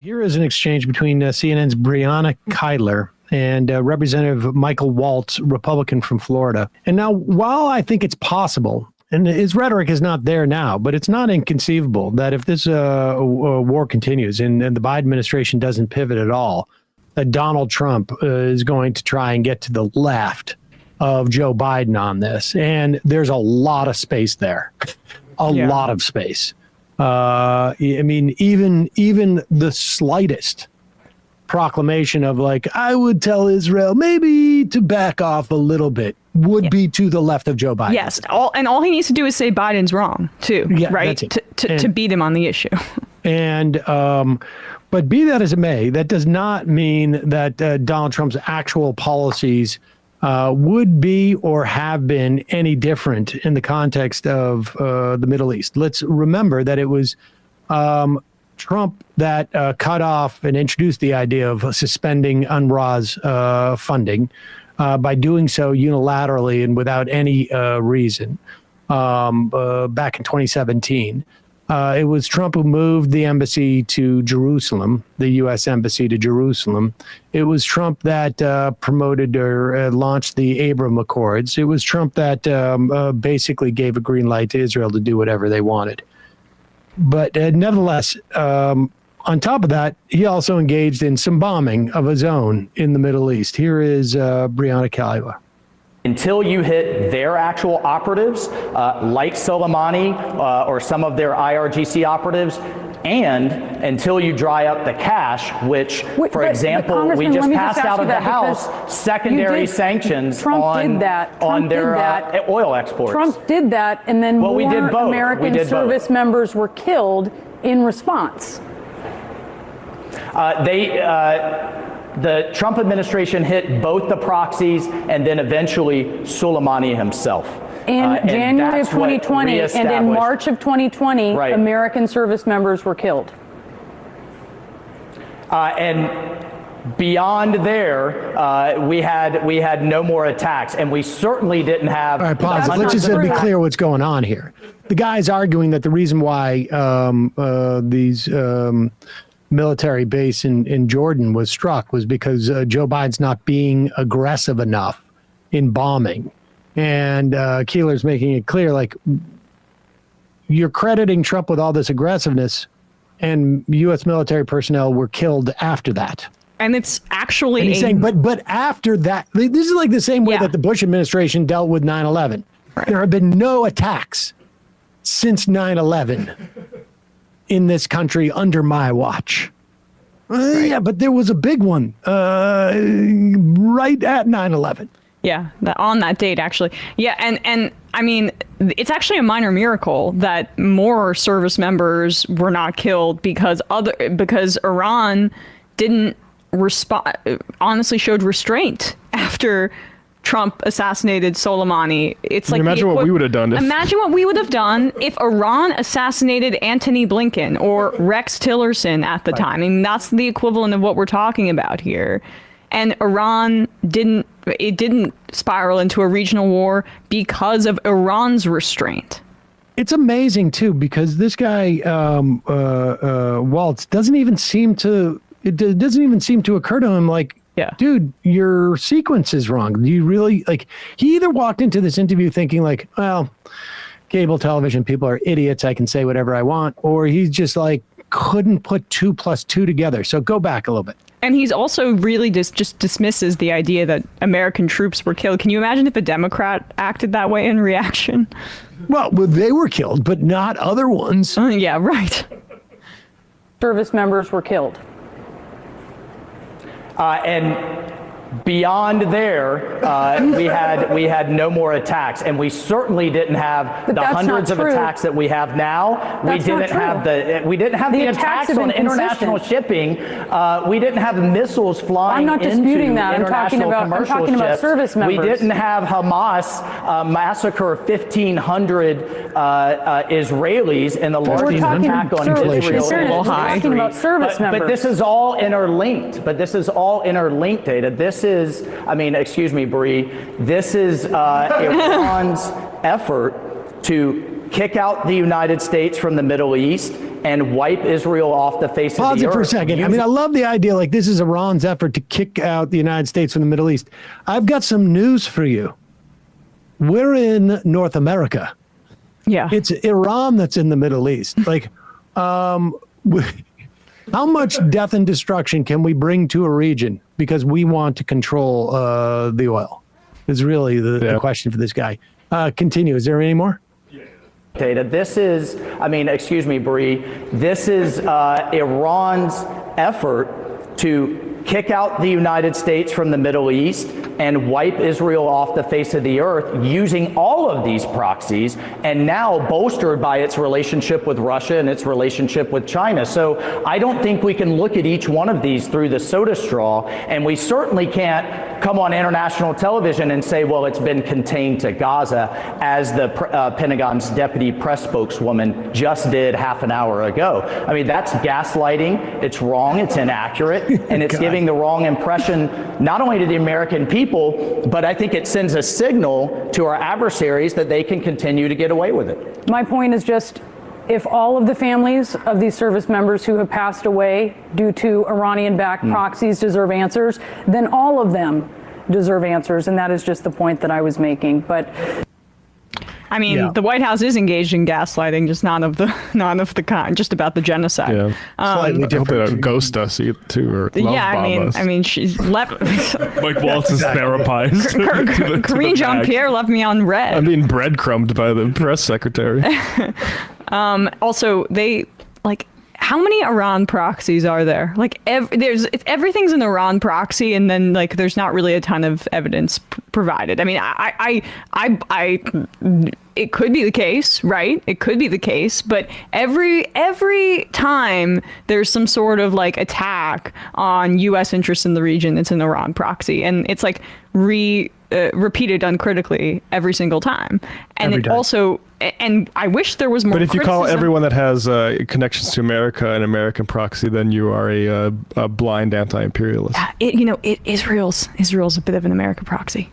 Here is an exchange between CNN's Breonna Keidler and Representative Michael Waltz, Republican from Florida. And now, while I think it's possible, and his rhetoric is not there now, but it's not inconceivable that if this war continues and the Biden administration doesn't pivot at all, that Donald Trump is going to try and get to the left of Joe Biden on this. And there's a lot of space there, a lot of space. I mean, even the slightest proclamation of like, I would tell Israel maybe to back off a little bit would be to the left of Joe Biden. Yes. All he needs to do is say Biden's wrong too, right? To beat him on the issue. And, but be that as it may, that does not mean that Donald Trump's actual policies would be or have been any different in the context of the Middle East. Let's remember that it was Trump that cut off and introduced the idea of suspending UNRWA's funding by doing so unilaterally and without any reason back in 2017. It was Trump who moved the embassy to Jerusalem, the U.S. embassy to Jerusalem. It was Trump that promoted or launched the Abraham Accords. It was Trump that basically gave a green light to Israel to do whatever they wanted. But nevertheless, on top of that, he also engaged in some bombing of his own in the Middle East. Here is Breonna Keidler. Until you hit their actual operatives, like Soleimani or some of their IRGC operatives, and until you dry up the cash, which, for example, we just passed out of the House secondary sanctions on their oil exports. Trump did that, and then more American service members were killed in response. The Trump administration hit both the proxies and then eventually Soleimani himself. In January of 2020 and in March of 2020, American service members were killed. And beyond there, we had no more attacks, and we certainly didn't have. All right, pause. Let's just be clear what's going on here. The guy's arguing that the reason why these military base in Jordan was struck was because Joe Biden's not being aggressive enough in bombing. And Keeler's making it clear, like, you're crediting Trump with all this aggressiveness, and U.S. military personnel were killed after that. And it's actually... And he's saying, but after that, this is like the same way that the Bush administration dealt with 9/11. Right. There have been no attacks since 9/11. in this country under my watch. Yeah, but there was a big one right at 9/11. Yeah, on that date, actually. Yeah, and I mean, it's actually a minor miracle that more service members were not killed because Iran didn't respond, honestly showed restraint after Trump assassinated Soleimani. It's like, imagine what we would have done. Imagine what we would have done if Iran assassinated Antony Blinken or Rex Tillerson at the time. I mean, that's the equivalent of what we're talking about here. And Iran didn't spiral into a regional war because of Iran's restraint. It's amazing too, because this guy Waltz doesn't even seem to occur to him like, dude, your sequence is wrong. Do you really, like, he either walked into this interview thinking like, well, cable television people are idiots, I can say whatever I want, or he's just like couldn't put 2 + 2 together. So go back a little bit. And he's also really just dismisses the idea that American troops were killed. Can you imagine if a Democrat acted that way in reaction? Well, they were killed, but not other ones. Yeah, right. Service members were killed. And beyond there, we had no more attacks, and we certainly didn't have the hundreds of attacks that we have now. We didn't have the attacks on international shipping. We didn't have missiles flying into international commercial ships. Service members. We didn't have Hamas massacre 1,500 Israelis in the largest attack on Israel. We're talking about service members. But this is all interlinked. Data. This is, I mean, excuse me, Bree, this is Iran's effort to kick out the United States from the Middle East and wipe Israel off the face of the earth. Pause it for a second. I mean, I love the idea, like this is Iran's effort to kick out the United States from the Middle East. I've got some news for you. We're in North America. Yeah. It's Iran that's in the Middle East. Like, how much death and destruction can we bring to a region because we want to control the oil? Is really the question for this guy. Continue. Is there any more? Data. This is, I mean, excuse me, Bree. This is Iran's effort to kick out the United States from the Middle East and wipe Israel off the face of the earth using all of these proxies, and now bolstered by its relationship with Russia and its relationship with China. So I don't think we can look at each one of these through the soda straw, and we certainly can't come on international television and say, well, it's been contained to Gaza, as the Pentagon's deputy press spokeswoman just did half an hour ago. I mean, that's gaslighting. It's wrong. It's inaccurate. And it's giving the wrong impression, not only to the American people, but I think it sends a signal to our adversaries that they can continue to get away with it. My point is just, if all of the families of these service members who have passed away due to Iranian-backed proxies deserve answers, then all of them deserve answers, and that is just the point that I was making. But I mean, the White House is engaged in gaslighting, just not of the kind, just about the genocide. Yeah. Slightly I hope they don't ghost us too, or love bomb us. I mean, she's left. Mike Waltz is therapized. Karine Jean-Pierre left me on red. I'm being breadcrumbed by the press secretary. Also, they how many Iran proxies are there? Like, everything's an Iran proxy, and then there's not really a ton of evidence provided. I mean, it could be the case, right? It could be the case, but every time there's some sort of attack on U.S. interests in the region, it's an Iran proxy, and it's repeated uncritically every single time. And it also, and I wish there was more. But if you call everyone that has connections to America an American proxy, then you are a blind anti-imperialist. Israel's a bit of an American proxy.